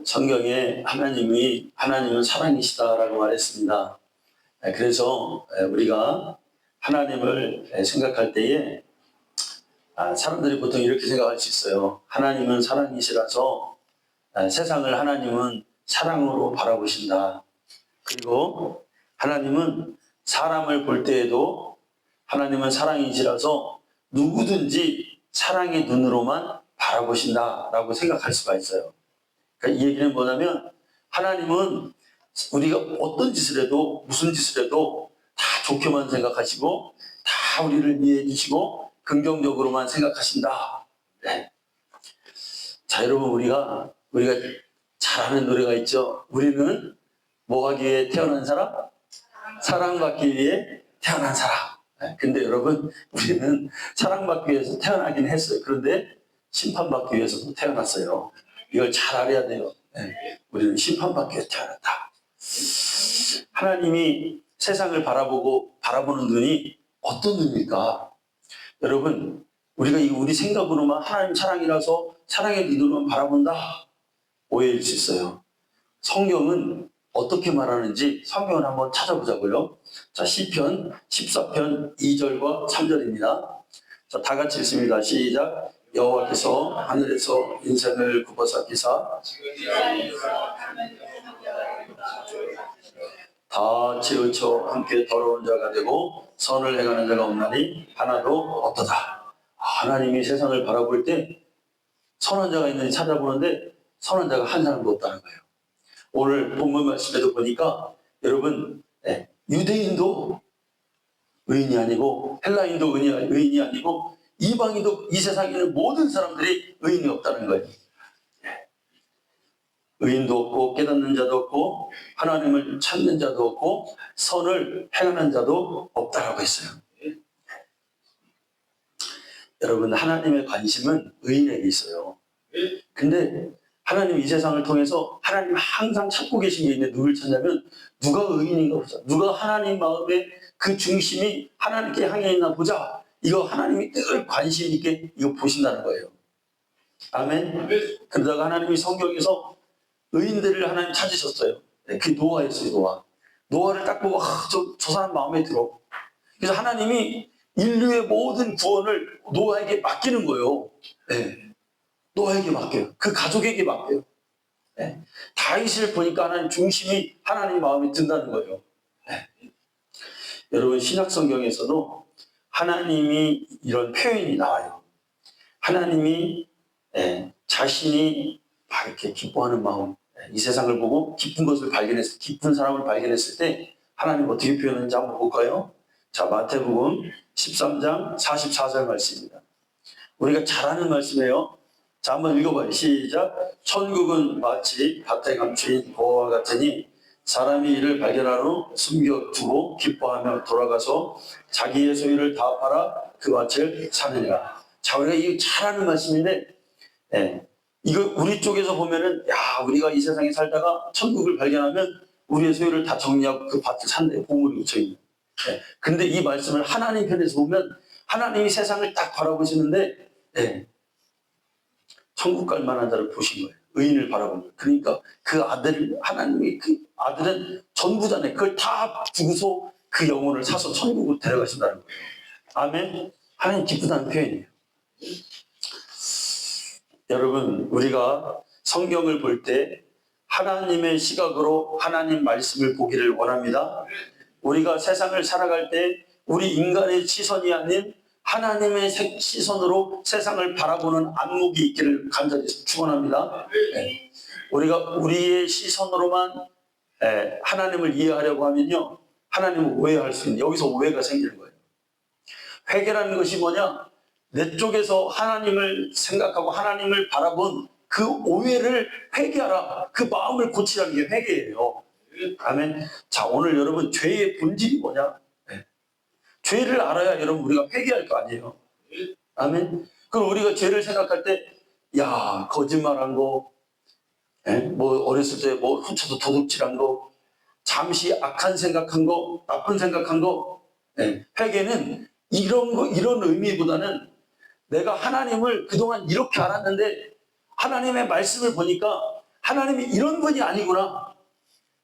성경에 하나님은 사랑이시다라고 말했습니다. 그래서 우리가 하나님을 생각할 때에 사람들이 보통 이렇게 생각할 수 있어요. 하나님은 사랑이시라서 세상을 하나님은 사랑으로 바라보신다. 그리고 하나님은 사람을 볼 때에도 하나님은 사랑이시라서 누구든지 사랑의 눈으로만 바라보신다라고 생각할 수가 있어요. 그러니까 이 얘기는 뭐냐면 하나님은 우리가 어떤 짓을 해도 무슨 짓을 해도 다 좋게만 생각하시고 다 우리를 이해해 주시고 긍정적으로만 생각하신다. 네. 자, 여러분 우리가 잘 아는 노래가 있죠. 우리는 뭐 하기 위해 태어난 사람? 사랑받기 위해 태어난 사람. 네. 근데 여러분 우리는 사랑받기 위해서 태어나긴 했어요. 그런데 심판받기 위해서도 태어났어요. 이걸 잘 알아야 돼요. 네. 우리는 심판받기 위해 태어났다. 하나님이 세상을 바라보는 눈이 어떤 눈일까? 여러분, 우리가 우리 생각으로만 하나님 사랑이라서 사랑의 눈으로만 바라본다. 오해일 수 있어요. 성경은 어떻게 말하는지 성경을 한번 찾아보자고요. 자, 시편 14편 2절과 3절입니다. 자, 다 같이 읽습니다. 시작. 여호와께서 하늘에서 인생을 굽어삭히사 다 치우쳐 함께 더러운 자가 되고 선을 행하는 자가 없나니 하나도 없도다. 하나님이 세상을 바라볼 때 선한 자가 있는지 찾아보는데 선한 자가 한 사람도 없다는 거예요. 오늘 본문 말씀에도 보니까 여러분 유대인도 의인이 아니고 헬라인도 의인이 아니고 이방인도 이 세상에 있는 모든 사람들이 의인이 없다는 거예요. 의인도 없고 깨닫는 자도 없고 하나님을 찾는 자도 없고 선을 행하는 자도 없다라고 했어요. 여러분 하나님의 관심은 의인에게 있어요. 근데 하나님 이 세상을 통해서 하나님 항상 찾고 계신 게 있는데 누굴 찾냐면 누가 의인인가 보자. 누가 하나님 마음에 그 중심이 하나님께 향해 있나 보자. 이거 하나님이 늘 관심 있게 이거 보신다는 거예요. 아멘. 그러다가 하나님이 성경에서 의인들을 하나님 찾으셨어요. 그 노아였어요. 노아를 딱 보고 저 사람 마음에 들어. 그래서 하나님이 인류의 모든 구원을 노아에게 맡기는 거예요. 노아에게 맡겨요. 그 가족에게 맡겨요. 다윗을 보니까 하나님 중심이 하나님 마음에 든다는 거예요. 여러분 신약 성경에서도 하나님이 이런 표현이 나와요. 하나님이 자신이 이렇게 기뻐하는 마음, 이 세상을 보고 기쁜 사람을 발견했을 때 하나님 어떻게 표현하는지 한번 볼까요? 자, 마태복음 13장 44절 말씀입니다. 우리가 잘 아는 말씀이에요. 자, 한번 읽어봐요. 시작. 천국은 마치 밭에 감추인 보화와 같으니 사람이 이를 발견한 후 숨겨두고 기뻐하며 돌아가서 자기의 소유를 다 팔아 그 밭을 사느니라. 자, 우리가 이거 잘 아는 말씀인데 이거 우리 쪽에서 보면은 우리가 이 세상에 살다가 천국을 발견하면 우리의 소유를 다 정리하고 그 밭을 산대요. 보물이 묻혀있는. 근데 이 말씀을 하나님 편에서 보면 하나님이 세상을 딱 바라보시는데 천국 갈 만한 자를 보신 거예요. 의인을 바라본 거예요. 그러니까 그 하나님이 그 아들은 전부잖아요. 그걸 다 주고서 그 영혼을 사서 천국으로 데려가신다는 거예요. 아멘. 하나님 기쁘다는 표현이에요. 여러분 우리가 성경을 볼 때 하나님의 시각으로 하나님 말씀을 보기를 원합니다. 우리가 세상을 살아갈 때 우리 인간의 시선이 아닌 하나님의 시선으로 세상을 바라보는 안목이 있기를 간절히 축원합니다. 우리가 우리의 시선으로만 하나님을 이해하려고 하면요 하나님을 오해할 수 있는 여기서 오해가 생기는 거예요. 회개라는 것이 뭐냐? 내 쪽에서 하나님을 생각하고 하나님을 바라본 그 오해를 회개하라. 그 마음을 고치라는 게 회개예요. 아멘. 자, 오늘 여러분 죄의 본질이 뭐냐? 죄를 알아야 여러분 우리가 회개할 거 아니에요. 아멘. 그럼 우리가 죄를 생각할 때 거짓말한 거, 뭐 어렸을 때 뭐 훔쳐서 도둑질한 거, 잠시 악한 생각한 거, 나쁜 생각한 거, 회개는 이런 의미보다는 내가 하나님을 그동안 이렇게 알았는데 하나님의 말씀을 보니까 하나님이 이런 분이 아니구나.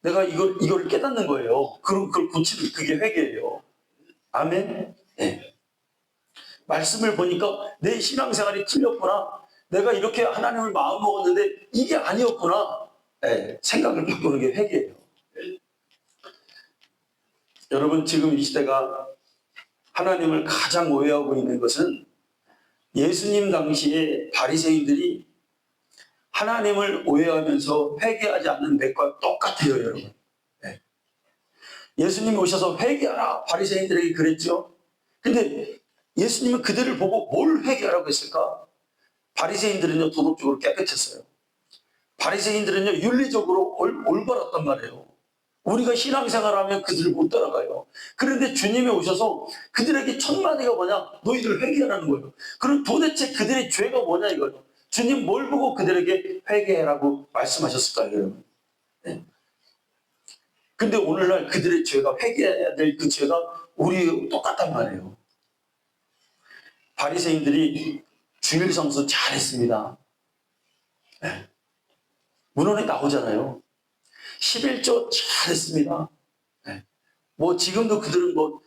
내가 이걸 깨닫는 거예요. 그럼 그걸 고치는 그게 회개예요. 아멘. 네. 말씀을 보니까 내 신앙생활이 틀렸구나. 내가 이렇게 하나님을 마음 먹었는데 이게 아니었구나. 네. 생각을 바꾸는 게 회개예요. 여러분, 지금 이 시대가 하나님을 가장 오해하고 있는 것은 예수님 당시에 바리새인들이 하나님을 오해하면서 회개하지 않는 것과 똑같아요, 여러분. 네. 예수님이 오셔서 회개하라 바리새인들에게 그랬죠. 근데 예수님은 그들을 보고 뭘 회개하라고 했을까? 바리새인들은요, 도덕적으로 깨끗했어요. 바리새인들은요, 윤리적으로 올바랐단 말이에요. 우리가 신앙생활하면 그들을 못 따라가요. 그런데 주님이 오셔서 그들에게 첫 마디가 뭐냐? 너희들 회개하라는 거예요. 그럼 도대체 그들의 죄가 뭐냐 이거예요. 주님 뭘 보고 그들에게 회개하라고 말씀하셨을까요, 여러분? 네. 근데 오늘날 그들의 죄가, 회개해야 될 그 죄가 우리 똑같단 말이에요. 바리새인들이 주일 성수 잘했습니다. 네. 문헌에 나오잖아요. 11조 잘했습니다. 네. 뭐 지금도 그들은 뭐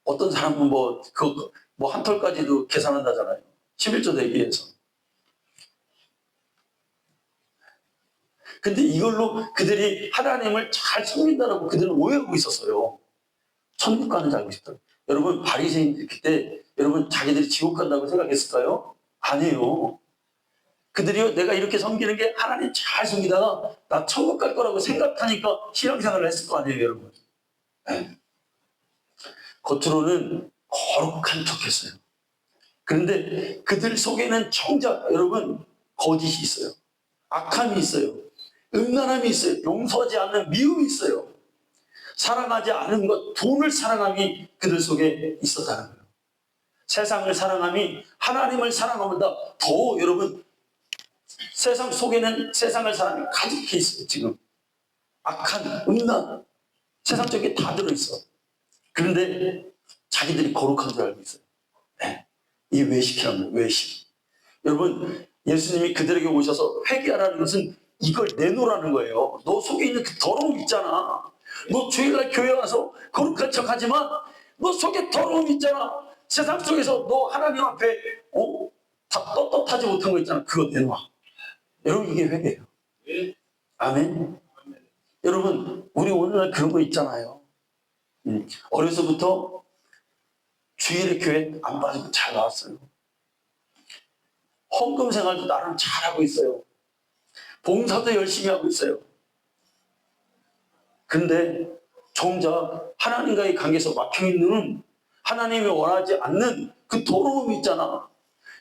어떤 사람은 뭐 한 털까지도 계산한다잖아요. 11조 대기해서. 근데 이걸로 그들이 하나님을 잘 섬긴다라고 그들은 오해하고 있었어요. 천국 가는 줄 알고 싶다. 여러분, 바리새인들 그때 여러분 자기들이 지옥 간다고 생각했을까요? 아니에요. 그들이요, 내가 이렇게 섬기는 게 하나님 잘 섬기다가 나 천국 갈 거라고 생각하니까 신앙생활을 했을 거 아니에요, 여러분. 네. 겉으로는 거룩한 척했어요. 그런데 그들 속에는 정작 여러분 거짓이 있어요. 악함이 있어요. 음란함이 있어요. 용서하지 않는 미움이 있어요. 사랑하지 않은 것, 돈을 사랑함이 그들 속에 있었다는 거예요. 세상을 사랑함이 하나님을 사랑함보다 더 여러분 세상 속에는 세상을 사랑함이 가득해 있어요. 지금 악한, 음란, 세상적인 게 다 들어있어. 그런데 자기들이 거룩한 줄 알고 있어요. 네. 이 외식이라는 거예요. 외식. 여러분, 예수님이 그들에게 오셔서 회개하라는 것은 이걸 내놓으라는 거예요. 너 속에 있는 그 더러움 있잖아. 너 주일날 교회 와서 거룩한 척 하지만 너 속에 더러움 있잖아. 세상 속에서 너 하나님 앞에 다 떳떳하지 못한 거 있잖아. 그거 내놔. 여러분, 이게 회개예요. 아멘. 여러분, 우리 오늘날 그런 거 있잖아요. 어려서부터 주일에 교회 안 빠지고 잘 나왔어요. 헌금 생활도 나름 잘하고 있어요. 봉사도 열심히 하고 있어요. 근데 정작 하나님과의 관계에서 막혀있는 하나님이 원하지 않는 그 더러움이 있잖아.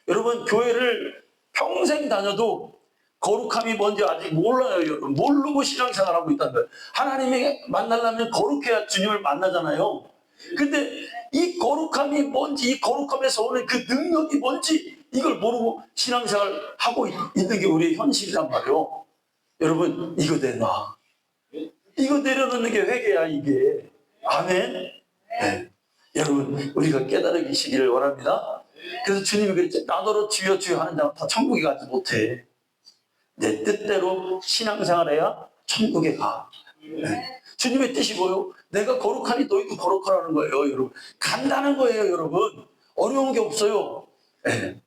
여러분, 교회를 평생 다녀도 거룩함이 뭔지 아직 몰라요, 여러분. 모르고 신앙생활하고 있다는 거예요. 하나님에게 만나려면 거룩해야 주님을 만나잖아요. 근데 이 거룩함이 뭔지, 이 거룩함에서 오는 그 능력이 뭔지 이걸 모르고 신앙생활을 하고 있는 게 우리의 현실이란 말이에요. 여러분, 이거 내놔. 이거 내려놓는 게 회개야, 이게. 아멘. 네. 여러분, 우리가 깨달으시기를 원합니다. 그래서 주님이 그랬죠. 나더러 주여 주여 하는 자는 다 천국에 가지 못해. 내 뜻대로 신앙생활해야 천국에 가. 네. 주님의 뜻이 뭐요? 내가 거룩하니 너희도 거룩하라는 거예요, 여러분. 간단한 거예요, 여러분. 어려운 게 없어요. 네.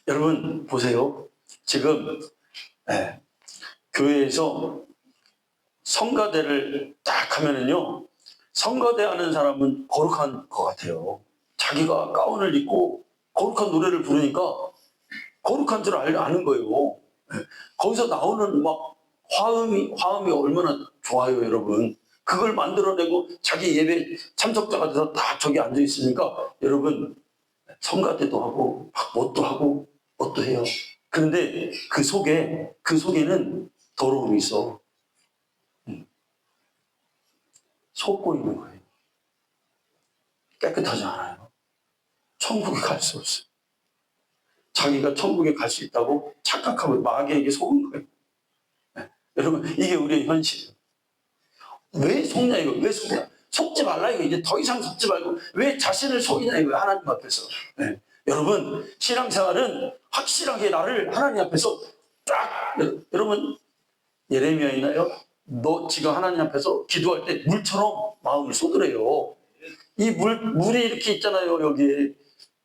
여러분, 보세요. 지금 교회에서 성가대를 딱 하면은요, 성가대 하는 사람은 거룩한 것 같아요. 자기가 가운을 입고 거룩한 노래를 부르니까 거룩한 줄 아는 거예요. 거기서 나오는 막 화음이 얼마나 좋아요, 여러분. 그걸 만들어내고 자기 예배 참석자가 돼서 다 저기 앉아 있으니까 여러분, 성가대도 하고 뭣도 하고 뭣도 해요. 그런데 그 속에는 더러움이 있어. 속고 있는 거예요. 깨끗하지 않아요. 천국에 갈 수 없어요. 자기가 천국에 갈 수 있다고 착각하고 마귀에게 속은 거예요. 네. 여러분, 이게 우리의 현실이에요. 왜 속냐 이거? 왜 속냐? 속지 말라 이거. 이제 더 이상 속지 말고 왜 자신을 속이냐 이거. 하나님 앞에서. 네. 여러분, 신앙생활은 확실하게 나를 하나님 앞에서 딱 여러분 예레미야 있나요? 너 지금 하나님 앞에서 기도할 때 물처럼 마음을 쏟으래요. 이 물이 이렇게 있잖아요. 여기에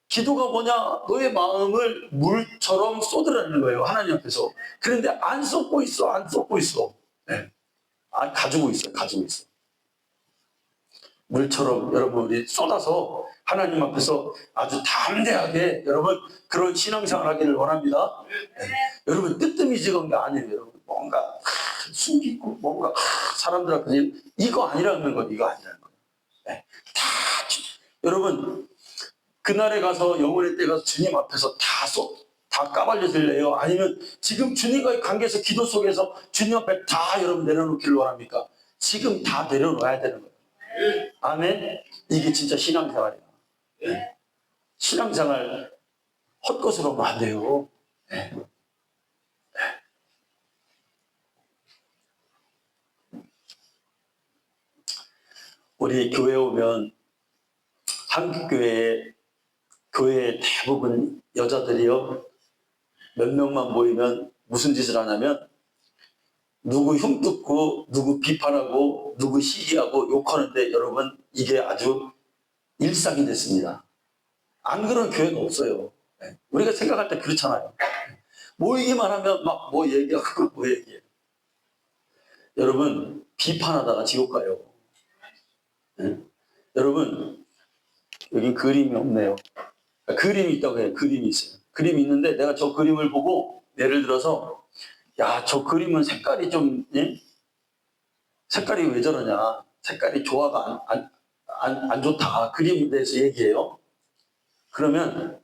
기도가 뭐냐? 너의 마음을 물처럼 쏟으라는 거예요. 하나님 앞에서. 그런데 안 쏟고 있어. 안 쏟고 있어. 네. 가지고 있어요. 가지고 있어. 물처럼 여러분 우리 쏟아서 하나님 앞에서 아주 담대하게 여러분 그런 신앙생활 하기를 원합니다. 네. 여러분 뜨뜻미지근 게 아니에요. 여러분 뭔가 숨기고 뭔가 사람들 앞에 이거 아니라는 거예요. 이거 아니라는 거예요. 네. 여러분 그날에 가서 영혼의 때 가서 주님 앞에서 다 까발려 들래요? 아니면 지금 주님과의 관계에서 기도 속에서 주님 앞에 다 여러분 내려놓기를 원합니까? 지금 다 내려놓아야 되는 거예요. 아멘. 이게 진짜 신앙생활이야. 네. 신앙생활 헛것으로 하면 안 돼요. 네. 우리 교회 오면 한국 교회 대부분 여자들이요 몇 명만 모이면 무슨 짓을 하냐면 누구 흉뜯고 누구 비판하고 누구 시기하고 욕하는데 여러분 이게 아주 일상이 됐습니다. 안 그런 교회가 없어요. 우리가 생각할 때 그렇잖아요. 모이기만 하면 막 뭐 얘기하고 뭐 얘기해요. 여러분 비판하다가 지옥 가요. 네? 여러분 여기 그림이 없네요. 그림이 있다고 해요. 그림이 있어요. 그림이 있는데 내가 저 그림을 보고 예를 들어서 야, 저 그림은 색깔이 좀 예? 색깔이 왜 저러냐? 색깔이 조화가 안 좋다. 그림에 대해서 얘기해요. 그러면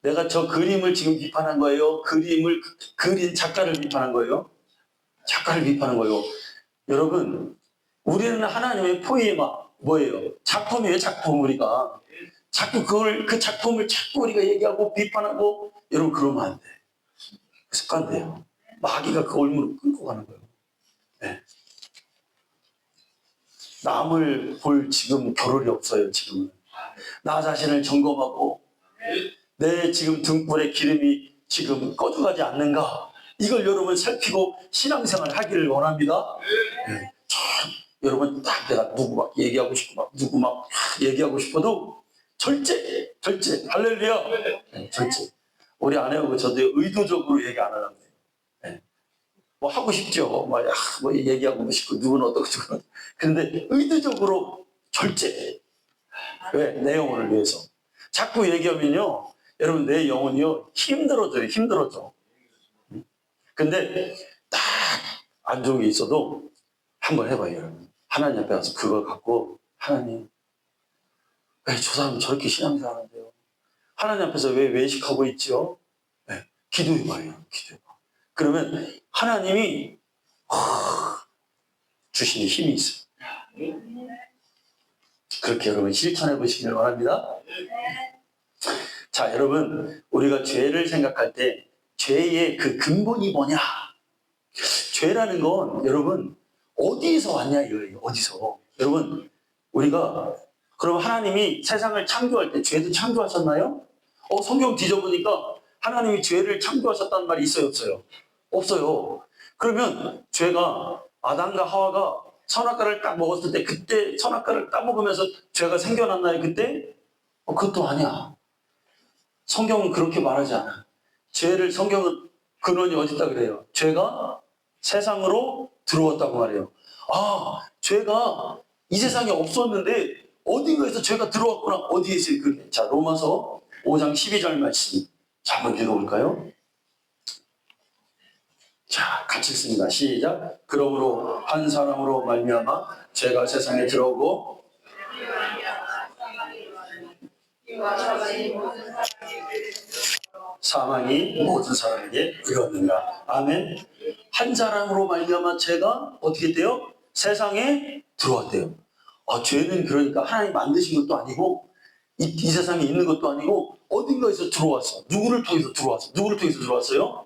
내가 저 그림을 지금 비판한 거예요? 그림을 그린 작가를 비판한 거예요? 작가를 비판한 거예요. 여러분, 우리는 하나님의 포에마 뭐예요? 작품이에요, 작품 우리가. 자꾸 그 작품을 자꾸 우리가 얘기하고 비판하고 여러분 그러면 안 돼. 습관돼요. 마귀가 그 올무를 끊고 가는 거예요. 네. 남을 볼 지금 겨를이 없어요. 지금은 나 자신을 점검하고 내 지금 등불의 기름이 지금 꺼져가지 않는가 이걸 여러분 살피고 신앙생활 하기를 원합니다. 네. 여러분 딱 내가 누구 막 얘기하고 싶고 막 누구 막 얘기하고 싶어도 절제 할렐루야. 네, 절제. 우리 아내하고 저도 의도적으로 얘기 안 하는 거예요. 네. 뭐 하고 싶죠. 뭐 얘기하고 싶고 누구는 어떻고 저건. 그런데 의도적으로 절제. 왜? 내 영혼을 위해서. 자꾸 얘기하면요. 여러분 내 영혼이요. 힘들어져. 근데 딱 안 좋은 게 있어도 한번 해봐요. 여러분. 하나님 앞에 가서 그걸 갖고 하나님 왜 저 사람은 저렇게 신앙생활 하는데요. 하나님 앞에서 왜 외식하고 있죠? 네. 기도해봐요. 기도해봐. 그러면 하나님이 주시는 힘이 있어요. 그렇게 여러분 실천해 보시길 바랍니다. 자, 여러분 우리가 죄를 생각할 때 죄의 그 근본이 뭐냐? 죄라는 건 여러분 어디에서 왔냐 이거예요. 어디서? 여러분 우리가 그럼 하나님이 세상을 창조할 때 죄도 창조하셨나요? 성경 뒤져보니까 하나님이 죄를 창조하셨다는 말이 있어요, 없어요? 없어요. 그러면 죄가 아담과 하와가 선악과를 딱 먹었을 때 그때 선악과를 딱 먹으면서 죄가 생겨났나요, 그때? 그것도 아니야. 성경은 그렇게 말하지 않아. 성경은 근원이 어디 있다 그래요? 죄가 세상으로 들어왔다고 말해요. 죄가 이 세상에 없었는데 어딘가에서 죄가 들어왔구나. 어디에 있어요? 그게. 자, 로마서 5장 12절 말씀. 자, 한번 읽어볼까요? 자, 같이 읽습니다. 시작. 그러므로 한 사람으로 말미암아 죄가 세상에 들어오고 사망이 모든 사람에게 이르렀느니라. 아멘. 한 사람으로 말미암아 죄가 어떻게 돼요? 세상에 들어왔대요. 죄는 그러니까 하나님 만드신 것도 아니고 이 세상에 있는 것도 아니고 어딘가에서 들어왔어. 누구를 통해서 들어왔어요?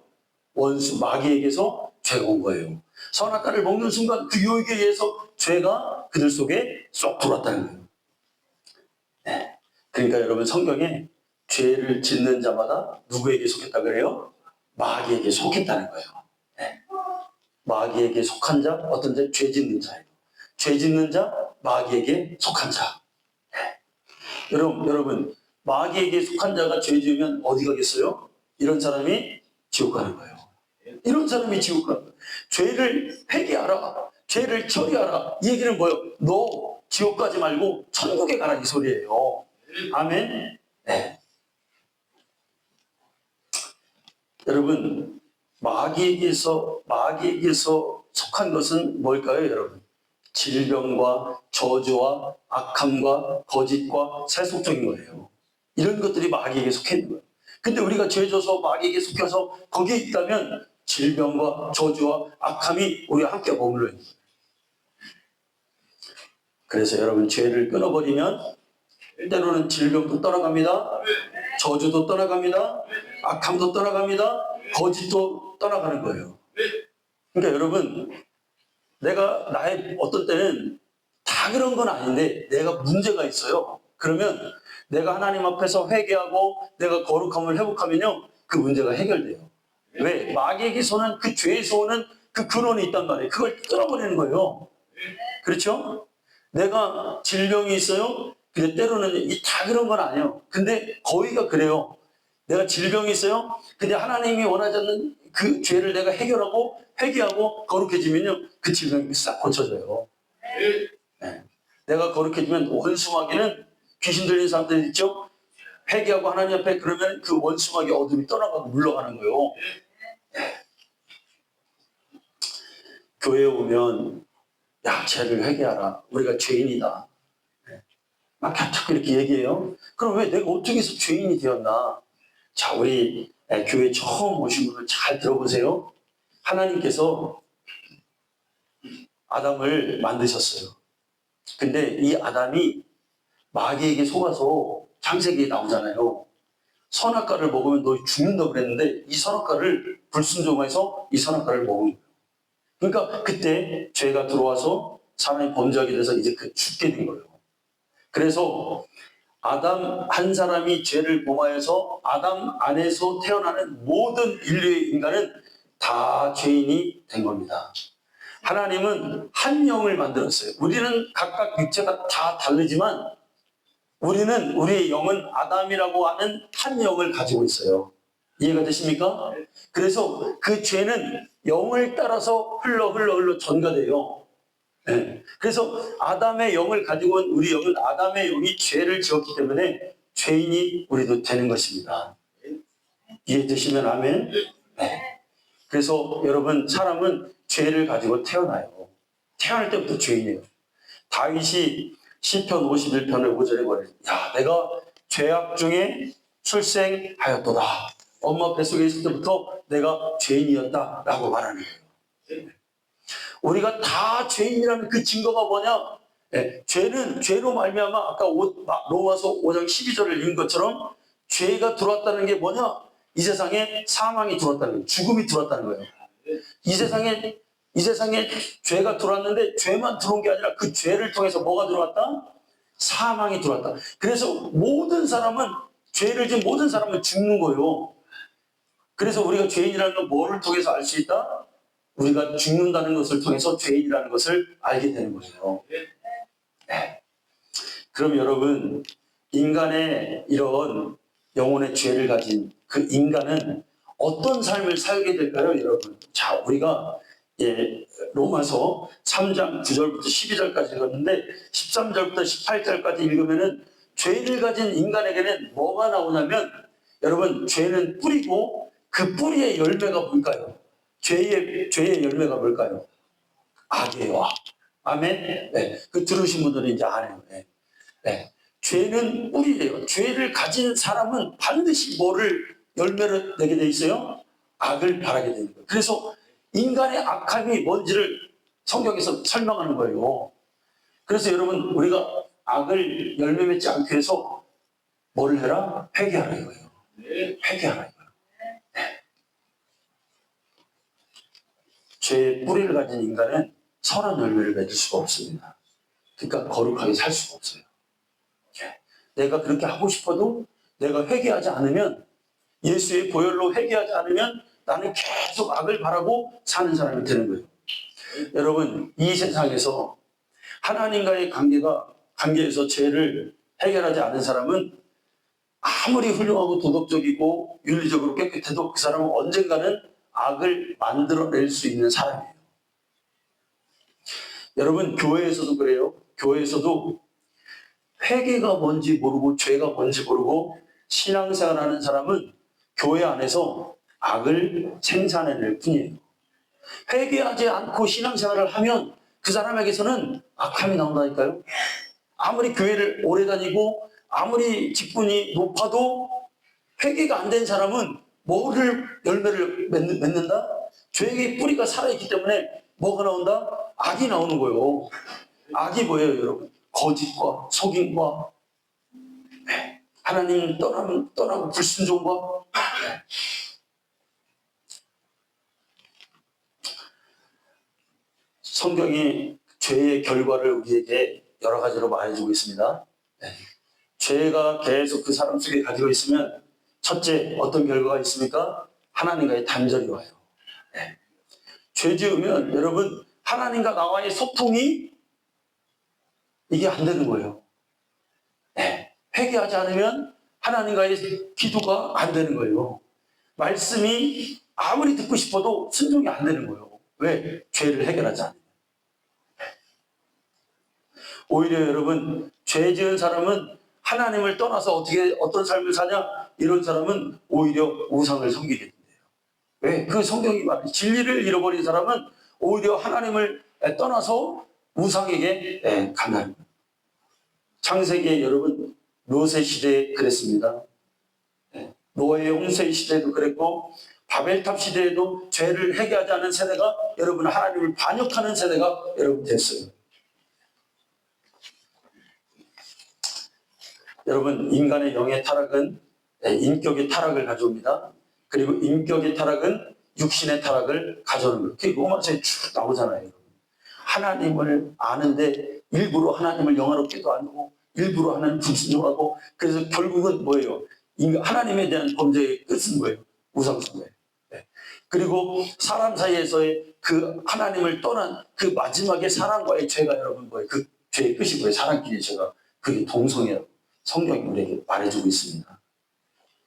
원수 마귀에게서 죄가 온 거예요. 선악과를 먹는 순간 그 유혹에 의해서 죄가 그들 속에 쏙 들어왔다는 거예요. 네. 그러니까 여러분 성경에 죄를 짓는 자마다 누구에게 속했다 그래요? 마귀에게 속했다는 거예요. 네. 마귀에게 속한 자, 어떤 자? 죄 짓는 자예요. 죄 짓는 자, 마귀에게 속한 자. 네. 여러분, 마귀에게 속한 자가 죄 지으면 어디 가겠어요? 이런 사람이 지옥 가는 거예요. 이런 사람이 지옥 가는 거예요. 죄를 회개하라. 죄를 처리하라. 이 얘기는 뭐예요? 너 지옥 가지 말고 천국에 가라, 이 소리예요. 아멘. 네. 여러분, 마귀에게서 속한 것은 뭘까요, 여러분? 질병과 저주와 악함과 거짓과 세속적인 거예요. 이런 것들이 마귀에게 속해 있는 거예요. 근데 우리가 죄 져서 마귀에게 속혀서 거기에 있다면 질병과 저주와 악함이 우리와 함께 머물러 있는 거예요. 그래서 여러분, 죄를 끊어버리면 때로는 질병도 떠나갑니다. 저주도 떠나갑니다. 악함도 떠나갑니다. 거짓도 떠나가는 거예요. 그러니까 여러분, 내가 나의 어떤 때는 다 그런 건 아닌데 내가 문제가 있어요. 그러면 내가 하나님 앞에서 회개하고 내가 거룩함을 회복하면요, 그 문제가 해결돼요. 왜? 마귀에게서는 그 죄에서 오는 그 근원이 있단 말이에요. 그걸 끊어버리는 거예요. 그렇죠? 내가 질병이 있어요. 근데 때로는 다 그런 건 아니에요. 근데 거의가 그래요. 내가 질병이 있어요. 근데 하나님이 원하지 않는 그 죄를 내가 해결하고 회개하고 거룩해지면요, 그 질병이 싹 고쳐져요. 네. 내가 거룩해지면 원수마귀는, 귀신 들린 사람들 있죠? 회개하고 하나님 앞에 그러면 그 원수마귀 어둠이 떠나가고 물러가는 거예요. 네. 교회에 오면 야, 죄를 회개하라. 우리가 죄인이다. 네. 막 자꾸 이렇게 얘기해요. 그럼 왜 내가 어떻게 해서 죄인이 되었나? 자, 우리 교회 처음 오신 분들 잘 들어보세요. 하나님께서 아담을 만드셨어요. 근데 이 아담이 마귀에게 속아서 창세기에 나오잖아요. 선악과를 먹으면 너 죽는다고 그랬는데 이 선악과를 불순종해서 이 선악과를 먹은 거예요. 그러니까 그때 죄가 들어와서 사람이 범죄하게 돼서 이제 죽게 된 거예요. 그래서 아담 한 사람이 죄를 범하여서 아담 안에서 태어나는 모든 인류의 인간은 다 죄인이 된 겁니다. 하나님은 한 영을 만들었어요. 우리는 각각 육체가 다 다르지만 우리의 영은 아담이라고 하는 한 영을 가지고 있어요. 이해가 되십니까? 그래서 그 죄는 영을 따라서 흘러 전가돼요. 네. 그래서 아담의 영을 가지고 온 우리 영은 아담의 영이 죄를 지었기 때문에 죄인이 우리도 되는 것입니다. 이해되시면 아멘? 네. 그래서 여러분, 사람은 죄를 가지고 태어나요. 태어날 때부터 죄인이에요. 다윗이 시편 51편을 5절에 말해요. 야, 내가 죄악 중에 출생하였도다. 엄마 뱃속에 있을 때부터 내가 죄인이었다 라고 말하는 거예요. 우리가 다 죄인이라는 그 증거가 뭐냐? 네, 죄는 죄로 말미암아 아까 로마서 5장 12절을 읽은 것처럼 죄가 들어왔다는 게 뭐냐? 이 세상에 사망이 들어왔다는 거예요. 죽음이 들어왔다는 거예요. 이 세상에 죄가 들어왔는데 죄만 들어온 게 아니라 그 죄를 통해서 뭐가 들어왔다? 사망이 들어왔다. 그래서 죄를 지은 모든 사람은 죽는 거예요. 그래서 우리가 죄인이라는 건 뭐를 통해서 알 수 있다? 우리가 죽는다는 것을 통해서 죄인이라는 것을 알게 되는 거예요. 네. 그럼 여러분, 인간의 이런 영혼의 죄를 가진 그 인간은 어떤 삶을 살게 될까요, 여러분? 자, 우리가 로마서 3장 9절부터 12절까지 읽었는데 13절부터 18절까지 읽으면은 죄를 가진 인간에게는 뭐가 나오냐면, 여러분, 죄는 뿌리고 그 뿌리의 열매가 뭘까요? 죄의 열매가 뭘까요? 악이에요. 아멘? 네. 그 들으신 분들은 이제 아네요. 네. 네. 죄는 뿌리예요. 죄를 가진 사람은 반드시 뭐를 열매를 내게 돼 있어요? 악을 바라게 되는 거예요. 그래서 인간의 악함이 뭔지를 성경에서 설명하는 거예요. 그래서 여러분, 우리가 악을 열매 맺지 않기 위해서 뭐를 해라? 회개하라 이거예요. 회개하라 이거예요. 네. 죄의 뿌리를 가진 인간은 선한 열매를 맺을 수가 없습니다. 그러니까 거룩하게 살 수가 없어요. 내가 그렇게 하고 싶어도 내가 회개하지 않으면, 예수의 보혈로 회개하지 않으면 나는 계속 악을 바라고 사는 사람이 되는 거예요. 여러분, 이 세상에서 하나님과의 관계에서 죄를 해결하지 않은 사람은 아무리 훌륭하고 도덕적이고 윤리적으로 깨끗해도 그 사람은 언젠가는 악을 만들어낼 수 있는 사람이에요. 여러분, 교회에서도 그래요. 교회에서도 회개가 뭔지 모르고 죄가 뭔지 모르고 신앙생활하는 사람은 교회 안에서 악을 생산해낼 뿐이에요. 회개하지 않고 신앙생활을 하면 그 사람에게서는 악함이 나온다니까요. 아무리 교회를 오래 다니고 아무리 직분이 높아도 회개가 안 된 사람은 뭐를 열매를 맺는다? 죄의 뿌리가 살아있기 때문에 뭐가 나온다? 악이 나오는 거예요. 악이 뭐예요, 여러분? 거짓과 속임과 하나님 떠나고 불순종과 성경이 죄의 결과를 우리에게 여러 가지로 말해주고 있습니다. 죄가 계속 그 사람 속에 가지고 있으면 첫째 어떤 결과가 있습니까? 하나님과의 단절이 와요. 죄 지으면 여러분 하나님과 나와의 소통이 이게 안 되는 거예요. 회개하지 않으면 하나님과의 기도가 안 되는 거예요. 말씀이 아무리 듣고 싶어도 순종이 안 되는 거예요. 왜? 죄를 해결하지 않으면. 오히려 여러분, 죄 지은 사람은 하나님을 떠나서 어떤 삶을 사냐? 이런 사람은 오히려 우상을 섬기게 된대요. 왜? 그 성경이 말해 진리를 잃어버린 사람은 오히려 하나님을 떠나서 우상에게 간다는 거예요. 창세기에 여러분 노세 시대에 그랬습니다. 노아의 홍수의 시대에도 그랬고 바벨탑 시대에도 죄를 회개하지 않은 세대가 여러분 하나님을 반역하는 세대가 여러분 됐어요. 여러분 인간의 영의 타락은 인격의 타락을 가져옵니다. 그리고 인격의 타락은 육신의 타락을 가져오는 거예요. 그게 로마서에 쭉 나오잖아요. 여러분. 하나님을 아는데 일부러 하나님을 영화롭게도 안 하고 일부러 하나님 불순종하고 그래서 결국은 뭐예요? 하나님에 대한 범죄의 끝은 뭐예요? 우상숭배예요. 그리고 사람 사이에서의 그 하나님을 떠난 그 마지막에 사람과의 죄가 여러분 뭐예요? 그 죄의 끝이 뭐예요? 사람끼리 죄가 그게 동성애라고 성경이 우리에게 말해주고 있습니다.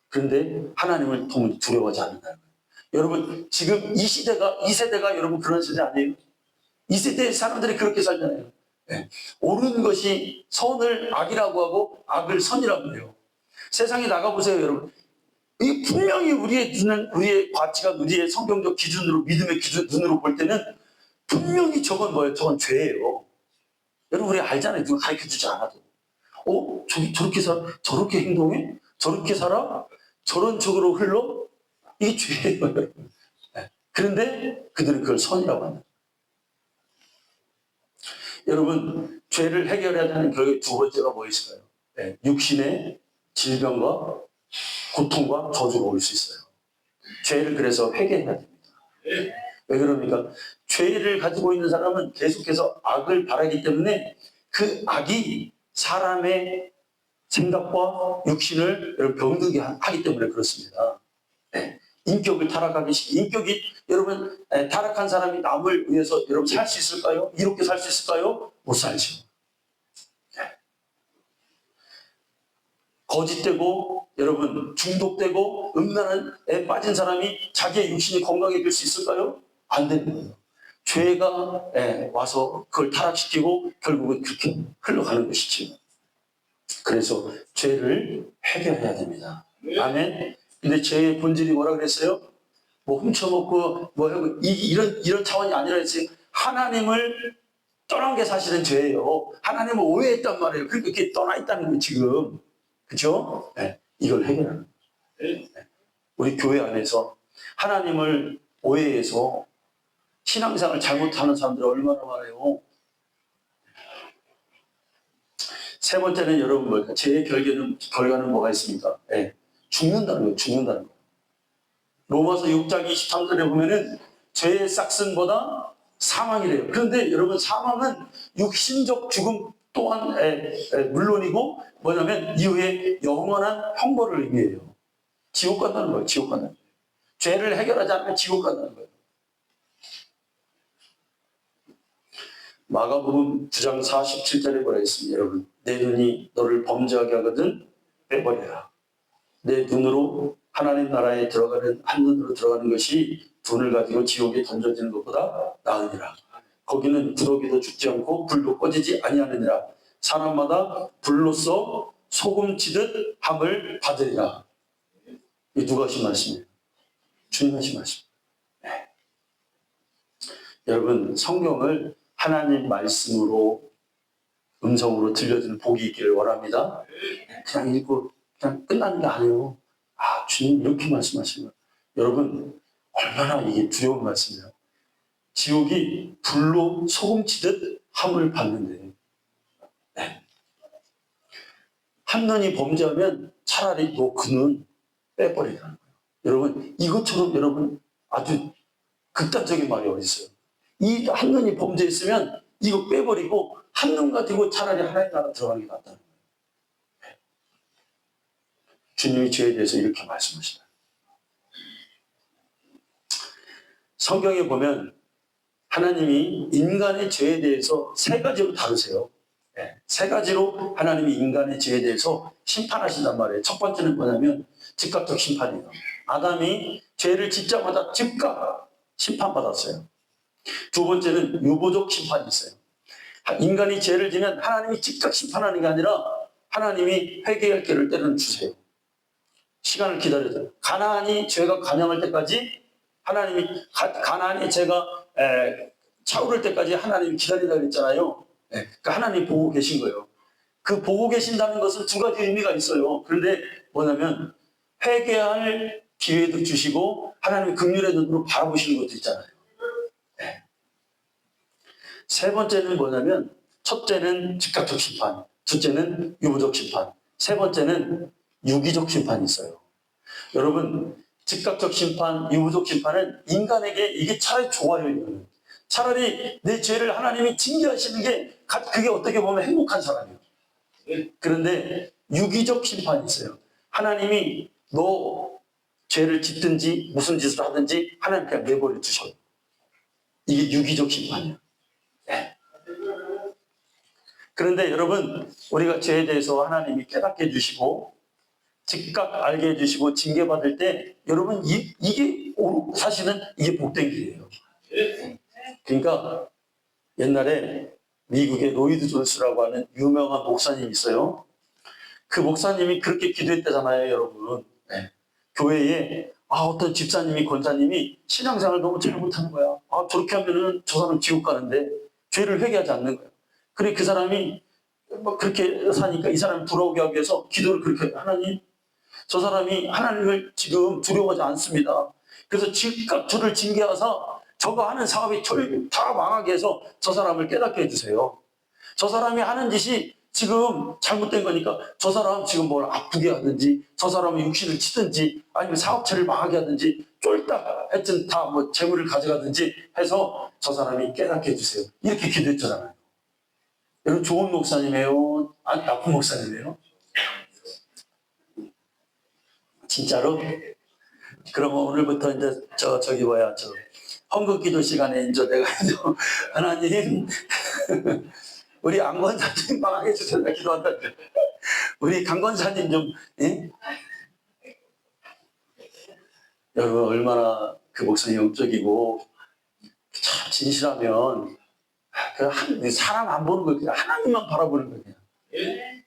그런데 하나님을 도무지 두려워하지 않는다는 거예요. 여러분 지금 이 세대가 여러분 그런 세대 아니에요? 이 세대의 사람들이 그렇게 살잖아요. 옳은 것이 선을 악이라고 하고 악을 선이라고 해요. 세상에 나가보세요, 여러분. 이 분명히 우리의 가치관, 우리의 성경적 기준으로, 믿음의 기준으로 볼 때는 분명히 저건 뭐예요? 저건 죄예요. 여러분, 우리 알잖아요. 누가 가르쳐 주지 않아도. 저렇게 살아? 저렇게 행동해? 저렇게 살아? 저런 쪽으로 흘러? 이게 죄예요, 여러분. 그런데 그들은 그걸 선이라고 합니다. 여러분, 죄를 해결해야 하는 결국에 두 번째가 뭐 있을까요? 육신의 질병과 고통과 저주가 올 수 있어요. 죄를 그래서 회개해야 됩니다. 왜 그럽니까? 죄를 가지고 있는 사람은 계속해서 악을 바라기 때문에 그 악이 사람의 생각과 육신을 병들게 하기 때문에 그렇습니다. 인격을 타락하게 인격이 여러분 타락한 사람이 남을 위해서 여러분 살 수 있을까요? 이롭게 살 수 있을까요? 못 살죠. 거짓되고 여러분 중독되고 음란에 빠진 사람이 자기의 육신이 건강해질 수 있을까요? 안 되는 거예요. 죄가 와서 그걸 타락시키고 결국은 그렇게 흘러가는 것이죠. 그래서 죄를 해결해야 됩니다. 아멘. 근데 죄의 본질이 뭐라 그랬어요? 뭐 훔쳐먹고 뭐 하고 이런 차원이 아니라 했어요. 하나님을 떠난 게 사실은 죄예요. 하나님을 오해했단 말이에요. 그러니까 이렇게 떠나 있다는 거예요, 지금. 그죠? 이걸 해결하는 거예요. 우리 교회 안에서 하나님을 오해해서 신앙생활을 잘못하는 사람들이 얼마나 많아요. 세 번째는 여러분 뭘까? 죄의 결과는 뭐가 있습니까? 죽는다는 거예요. 죽는다는 거예요. 로마서 6장 23절에 보면은 죄의 싹슨보다 사망이래요. 그런데 여러분 사망은 육신적 죽음 또한 물론이고 뭐냐면 이후에 영원한 형벌을 의미해요. 지옥 간다는 거예요. 지옥 간다는 거예요. 죄를 해결하지 않으면 지옥 간다는 거예요. 마가복음 9장 47절에 뭐라 했습니다. 여러분, 내 눈이 너를 범죄하게 하거든 빼버려라. 내 눈으로 하나님 나라에 들어가는, 한눈으로 들어가는 것이 돈을 가지고 지옥에 던져지는 것보다 나으니라. 거기는 구더기도 죽지 않고 불도 꺼지지 아니하느니라. 사람마다 불로써 소금 치듯 함을 받으리라. 이 누가 하신 말씀이에요? 주님 하신 말씀. 네. 여러분, 성경을 하나님 말씀으로, 음성으로 들려주는 복이 있기를 원합니다. 그냥 읽고 그냥 끝나는 게 아니에요. 아, 주님 이렇게 말씀하시는 거예요. 여러분, 얼마나 이게 두려운 말씀이에요. 지옥이 불로 소금치듯 함을 받는데, 네. 한눈이 범죄하면 차라리 그 눈 빼버리라는 거예요. 여러분, 이것처럼 여러분 아주 극단적인 말이 어디 있어요? 이 한눈이 범죄했으면 이거 빼버리고 한눈 가지고 차라리 하나님 나라 들어가는 게 낫다는 거예요. 네. 주님이 죄에 대해서 이렇게 말씀하시다. 성경에 보면 하나님이 인간의 죄에 대해서 세 가지로 다루세요. 네. 세 가지로 하나님이 인간의 죄에 대해서 심판하신단 말이에요. 첫 번째는 뭐냐면 즉각적 심판이에요. 아담이 죄를 짓자마자 즉각 심판받았어요. 두 번째는 유보적 심판이 있어요. 인간이 죄를 지면 하나님이 즉각 심판하는 게 아니라 하나님이 회개할 기회를 때로는 주세요. 시간을 기다려줘요. 가나안이 죄가 간영할 때까지 하나님이, 가나안이 죄가 차오를 때까지 하나님이 기다리라고 했잖아요. 그러니까 하나님이 보고 계신 거예요. 그 보고 계신다는 것은 두 가지 의미가 있어요. 그런데 뭐냐면 회개할 기회도 주시고 하나님의 긍휼의 눈으로 바라보시는 것도 있잖아요. 네. 세 번째는 뭐냐면 첫째는 즉각적 심판, 둘째는 유보적 심판, 세 번째는 유기적 심판이 있어요. 여러분, 즉각적 심판, 유보적 심판은 인간에게 이게 차라리 좋아요. 이거는. 차라리 내 죄를 하나님이 징계하시는 게 그게 어떻게 보면 행복한 사람이에요. 그런데 유기적 심판이 있어요. 하나님이 너 죄를 짓든지 무슨 짓을 하든지 하나님 그냥 내버려 두셔요. 이게 유기적 심판이에요. 네. 그런데 여러분, 우리가 죄에 대해서 하나님이 깨닫게 해주시고 즉각 알게 해주시고 징계받을 때 여러분 이게 사실은 이게 복된 길이에요. 그러니까 옛날에 미국의 로이드 존스라고 하는 유명한 목사님이 있어요. 그 목사님이 그렇게 기도했다잖아요, 여러분. 네. 교회에 어떤 집사님이, 권사님이 신앙생활을 너무 잘못하는 거야. 저렇게 하면은 저 사람 지옥 가는데 죄를 회개하지 않는 거야. 그래 그 사람이 뭐 그렇게 사니까 이 사람을 돌아오게 하기 위해서 기도를 그렇게 해요. 하나님, 저 사람이 하나님을 지금 두려워하지 않습니다. 그래서 즉각 저를 징계하사 저가 하는 사업이 다 망하게 해서 저 사람을 깨닫게 해주세요. 저 사람이 하는 짓이 지금 잘못된 거니까 저 사람 지금 뭘 아프게 하든지 저 사람의 육신을 치든지 아니면 사업체를 망하게 하든지 쫄딱 하여튼 다 뭐 재물을 가져가든지 해서 저 사람이 깨닫게 해주세요. 이렇게 기도했잖아요. 여러분, 좋은 목사님이에요? 아니, 나쁜 목사님이에요? 진짜로? 그러면 오늘부터 이제 저기 뭐야, 헌금 기도 시간에 이제 내가 하나님, 우리 안 권사님 망하게 해주세요. 기도한다. 우리 강 권사님 좀, 예? 여러분, 얼마나 그 목사님 영적이고, 참 진실하면, 사람 안 보는 거예요. 그냥 하나님만 바라보는 거예요. 그냥.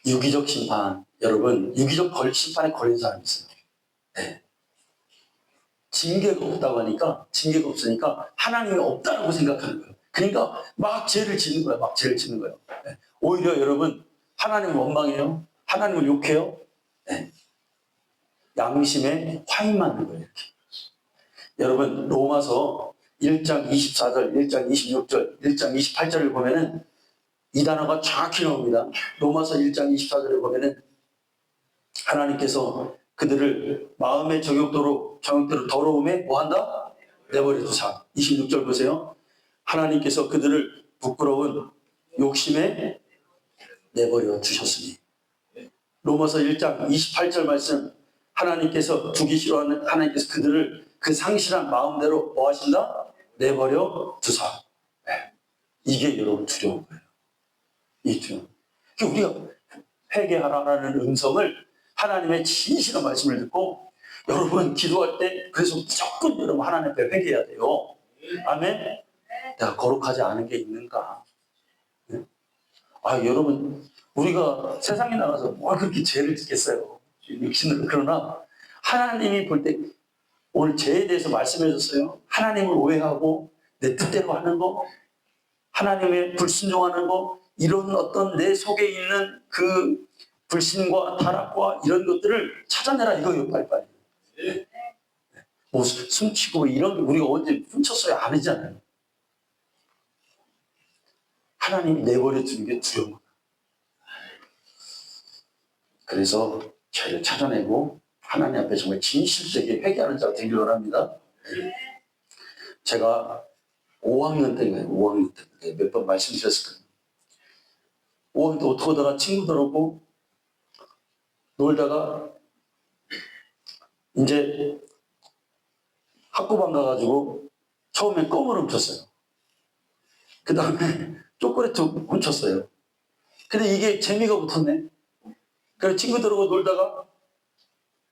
유기적 심판. 여러분, 유기적 심판에 걸린 사람이 있어요. 네. 징계가 없다고 하니까, 징계가 없으니까 하나님이 없다라고 생각하는 거예요. 그러니까 막 죄를 짓는 거예요. 막 죄를 짓는 거예요. 네. 오히려 여러분, 하나님을 원망해요. 하나님을 욕해요. 네. 양심에 화인 맞는 거예요. 이렇게. 여러분, 로마서 1장 24절, 1장 26절, 1장 28절을 보면은 이 단어가 정확히 나옵니다. 로마서 1장 24절을 보면은 하나님께서 그들을 마음의 정욕대로 더러움에 뭐한다? 내버려 두사. 26절 보세요. 하나님께서 그들을 부끄러운 욕심에 내버려 두셨으니. 로마서 1장 28절 말씀, 하나님께서 두기 싫어하는 하나님께서 그들을 그 상실한 마음대로 뭐 하신다? 내버려 두사. 네. 이게 여러분 두려운 거예요. 이 두려움. 우리가 회개하라는 음성을 하나님의 진실한 말씀을 듣고 여러분 기도할 때 그래서 무조건 여러분 하나님 앞에 회개해야 돼요. 아멘. 내가 거룩하지 않은 게 있는가? 네? 여러분 우리가 세상에 나가서 뭘 그렇게 죄를 짓겠어요? 육신으로. 그러나 하나님이 볼 때 오늘 죄에 대해서 말씀해 줬어요. 하나님을 오해하고 내 뜻대로 하는 거, 하나님의 불순종하는 거, 이런 어떤 내 속에 있는 그 불신과 타락과 이런 것들을 찾아내라 이거예요. 빨리빨리. 뭐 숨치고 이런 게 우리가 언제 훔쳤어요? 아니잖아요. 하나님이 내버려 두는 게 두려운 거예요. 그래서 죄를 찾아내고 하나님 앞에 정말 진실되게 회개하는 자가 되길 원합니다. 제가 5학년 때인가요? 5학년 때 몇 번 말씀드렸을 거예요. 5학년 때 어떻게 하다가 친구들하고 놀다가 이제 학교방 가가지고 처음엔 껌을 훔쳤어요. 그 다음에 초콜릿 훔쳤어요. 근데 이게 재미가 붙었네. 그래서 친구들하고 놀다가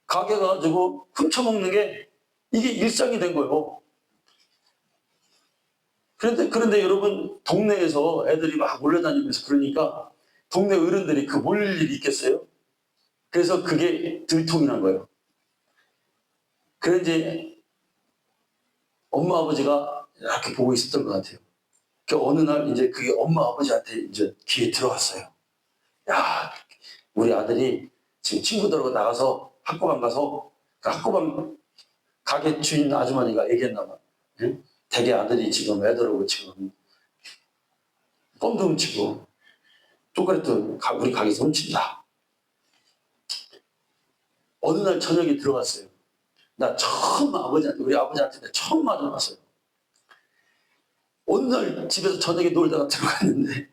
가게 가가지고 훔쳐먹는 게 이게 일상이 된 거예요. 그런데 여러분 동네에서 애들이 막 몰려다니면서 그러니까 동네 어른들이 그 몰릴 일이 있겠어요? 그래서 그게 들통이 난 거예요. 그래서 이제 엄마 아버지가 이렇게 보고 있었던 것 같아요. 그 어느 날 이제 그게 엄마 아버지한테 이제 귀에 들어갔어요. 야, 우리 아들이 지금 친구들하고 나가서 학교방 가서 그 학교방 가게 주인 아주머니가 얘기했나 봐. 응? 대개 아들이 지금 애들하고 지금 껌도 훔치고 초콜릿도 우리 가게에서 훔친다. 어느 날 저녁에 들어갔어요. 나 처음 우리 아버지한테 처음 맞아봤어요. 어느 날 집에서 저녁에 놀다가 들어갔는데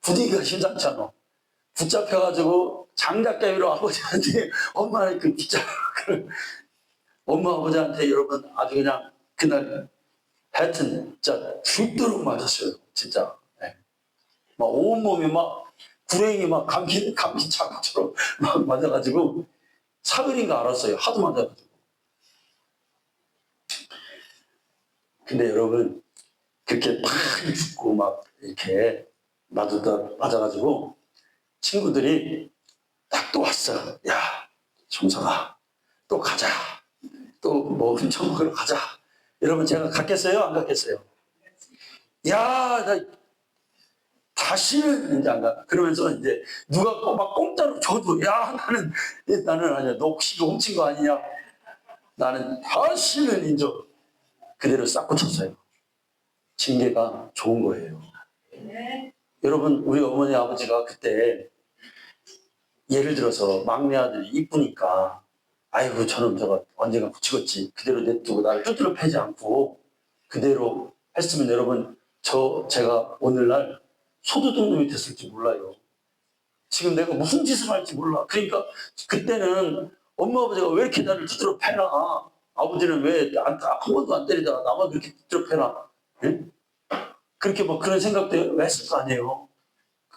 분위기가 심상치 않아. 붙잡혀가지고 장작가위로 아버지한테 엄마는 그 엄마 아버지한테 여러분 아주 그냥 그날 하여튼 진짜 죽도록 맞았어요. 진짜. 네. 막 온몸이 막 구랭이 막 감기 차고처럼 막 맞아가지고 사흘인 거 알았어요. 하도 맞아가지고. 근데 여러분 그렇게 막 죽고 막 이렇게 맞아가지고 친구들이 딱 또 왔어. 야, 정성아, 또 가자. 또 뭐 훔쳐먹으러 가자. 여러분 제가 갔겠어요? 안 갔겠어요? 야, 나 다시는 이제 안 가. 그러면서 이제 누가 막 공짜로 줘도 야, 나는 아니야. 너 혹시 이거 훔친 거 아니냐? 나는 다시는 이제 그대로 싹고 쳤어요. 징계가 좋은 거예요. 여러분 우리 어머니 아버지가 그때 예를 들어서 막내 아들이 이쁘니까 아이고 저놈 저거 언젠가 붙이겠지 그대로 냅두고 나를 뚜드러 패지 않고 그대로 했으면 여러분 제가 오늘날 소도둑놈이 됐을지 몰라요. 지금 내가 무슨 짓을 할지 몰라. 그러니까 그때는 엄마 아버지가 왜 이렇게 나를 두드러 패나, 아버지는 왜 한 번도 안 때리다가 나만 그렇게 두드러 패나, 응? 그렇게 뭐 그런 생각도 했을 거 아니에요.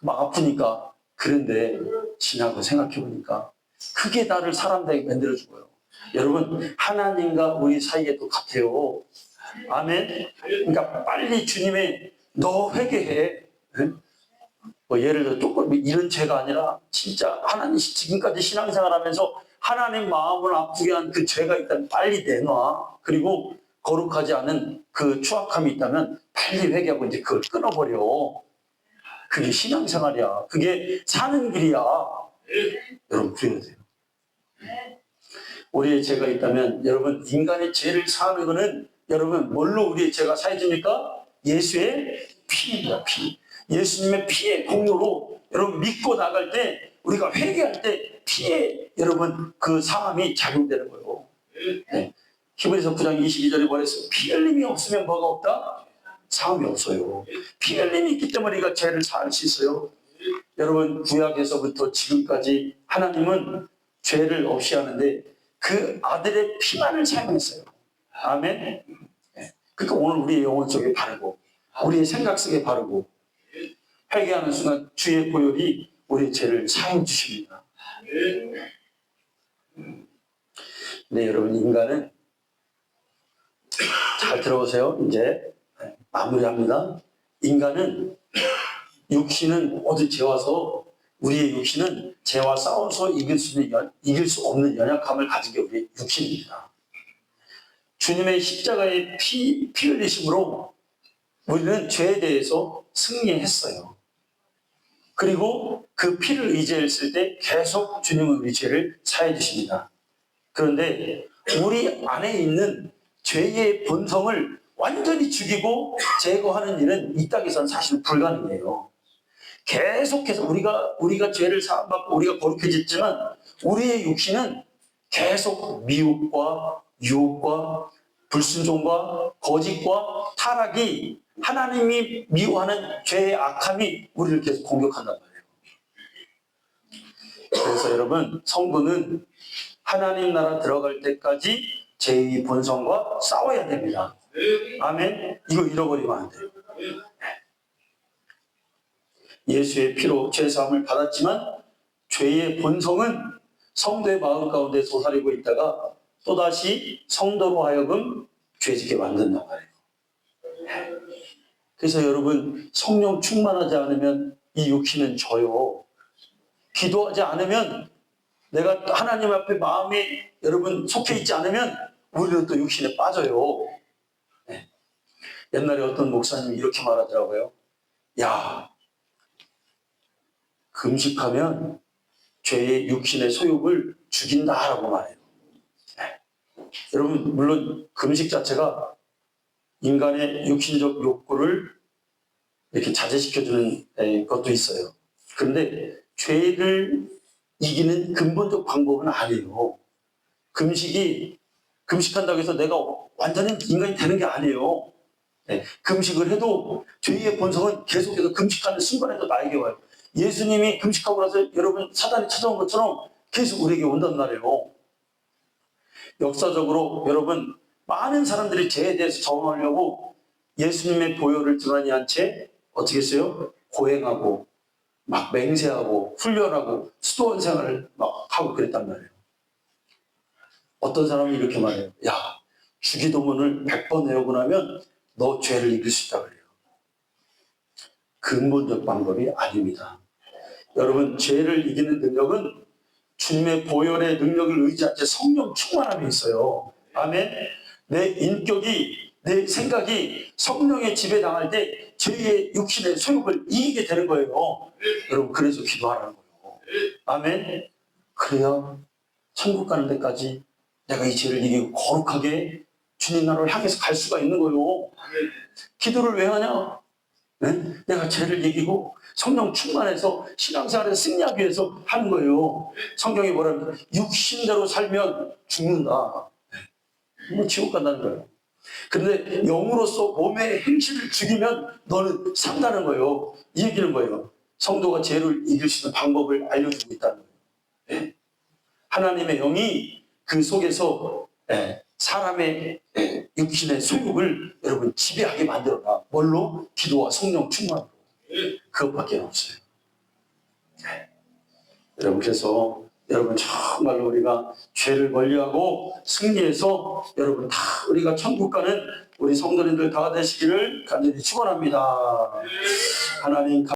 막 아프니까. 그런데 지나고 생각해보니까 그게 나를 사람되게 만들어주고요. 여러분 하나님과 우리 사이에 또 같아요. 아멘. 그러니까 빨리 주님의 너 회개해. 응? 뭐 예를 들어 조금 이런 죄가 아니라 진짜 하나님 지금까지 신앙생활하면서 하나님 마음을 아프게 한 그 죄가 있다면 빨리 내놔. 그리고 거룩하지 않은 그 추악함이 있다면 빨리 회개하고 이제 그걸 끊어버려. 그게 신앙생활이야. 그게 사는 길이야. 여러분 그래야 돼요. 우리의 죄가 있다면 여러분 인간의 죄를 사하는 것은 여러분 뭘로 우리의 죄가 사해집니까? 예수의 피입니다. 피. 예수님의 피의 공로로 여러분 믿고 나갈 때 우리가 회개할 때 피에 여러분 그 사함이 작용되는 거예요. 네. 히브리서 9장 22절에 말했어요. 피 흘림이 없으면 뭐가 없다? 사함이 없어요. 피 흘림이 있기 때문에 우리가 죄를 사할 수 있어요. 여러분 구약에서부터 지금까지 하나님은 죄를 없이 하는데 그 아들의 피만을 사용했어요. 아멘. 그러니까 오늘 우리의 영혼 속에 바르고 우리의 생각 속에 바르고 회개하는 순간 주의 보혈이 우리의 죄를 사해 주십니다. 네, 여러분, 인간은 잘 들어보세요. 이제 마무리합니다. 인간은 육신은 모두 죄와서 우리의 육신은 죄와 싸워서 이길 수 없는 연약함을 가진 게 우리의 육신입니다. 주님의 십자가의 피 흘리심으로 우리는 죄에 대해서 승리했어요. 그리고 그 피를 의지했을 때 계속 주님은 우리 죄를 사해 주십니다. 그런데 우리 안에 있는 죄의 본성을 완전히 죽이고 제거하는 일은 이 땅에서는 사실 불가능해요. 계속해서 우리가 죄를 사함받고 우리가 거룩해졌지만 우리의 육신은 계속 미혹과 유혹과 불순종과 거짓과 타락이 하나님이 미워하는 죄의 악함이 우리를 계속 공격한단 말이에요. 그래서 여러분, 성도는 하나님 나라 들어갈 때까지 죄의 본성과 싸워야 됩니다. 아멘. 이거 잃어버리면 안 돼요. 예수의 피로 죄사함을 받았지만 죄의 본성은 성도의 마음 가운데 솟아리고 있다가 또다시 성도로 하여금 죄짓게 만든단 말이에요. 그래서 여러분, 성령 충만하지 않으면 이 육신은 져요. 기도하지 않으면, 내가 하나님 앞에 마음이 여러분 속해 있지 않으면 우리는 또 육신에 빠져요. 네. 옛날에 어떤 목사님이 이렇게 말하더라고요. 야, 금식하면 죄의 육신의 소욕을 죽인다라고 말해요. 네. 여러분, 물론 금식 자체가 인간의 육신적 욕구를 이렇게 자제시켜주는 것도 있어요. 그런데 죄를 이기는 근본적 방법은 아니에요. 금식한다고 해서 내가 완전히 인간이 되는 게 아니에요. 네, 금식을 해도 죄의 본성은 계속해서 금식하는 순간에도 나에게 와요. 예수님이 금식하고 나서 여러분 사단이 찾아온 것처럼 계속 우리에게 온단 말이에요. 역사적으로 여러분 많은 사람들이 죄에 대해서 적응하려고 예수님의 보혈을 등한히 한 채 어떻게 했어요? 고행하고 막 맹세하고 훈련하고 수도원 생활을 막 하고 그랬단 말이에요. 어떤 사람이 이렇게 말해요. 야, 주기도문을 100번 외우고 나면 너 죄를 이길 수 있다 그래요. 근본적 방법이 아닙니다. 여러분, 죄를 이기는 능력은 주님의 보혈의 능력을 의지한 채 성령 충만함이 있어요. 아멘. 내 인격이, 내 생각이 성령의 지배당할 때 죄의 육신의 소욕을 이기게 되는 거예요. 여러분, 그래서 기도하라는 거예요. 아멘. 그래야 천국 가는 데까지 내가 이 죄를 이기고 거룩하게 주님 나라로 향해서 갈 수가 있는 거예요. 기도를 왜 하냐? 네? 내가 죄를 이기고 성령 충만해서 신앙생활에서 승리하기 위해서 하는 거예요. 성경이 뭐라면 육신대로 살면 죽는다. 뭐 지옥 간다는 거예요. 그런데 영으로서 몸의 행실을 죽이면 너는 산다는 거예요. 이 얘기는 거예요. 성도가 죄를 이길 수 있는 방법을 알려주고 있다는 거예요. 네? 하나님의 영이 그 속에서 사람의 육신의 소욕을 여러분 지배하게 만들어라. 뭘로? 기도와 성령 충만으로. 그것밖에 없어요. 네. 여러분, 그래서 여러분 정말로 우리가 죄를 멀리하고 승리해서 여러분 다 우리가 천국 가는 우리 성도님들 다 되시기를 간절히 축원합니다. 하나님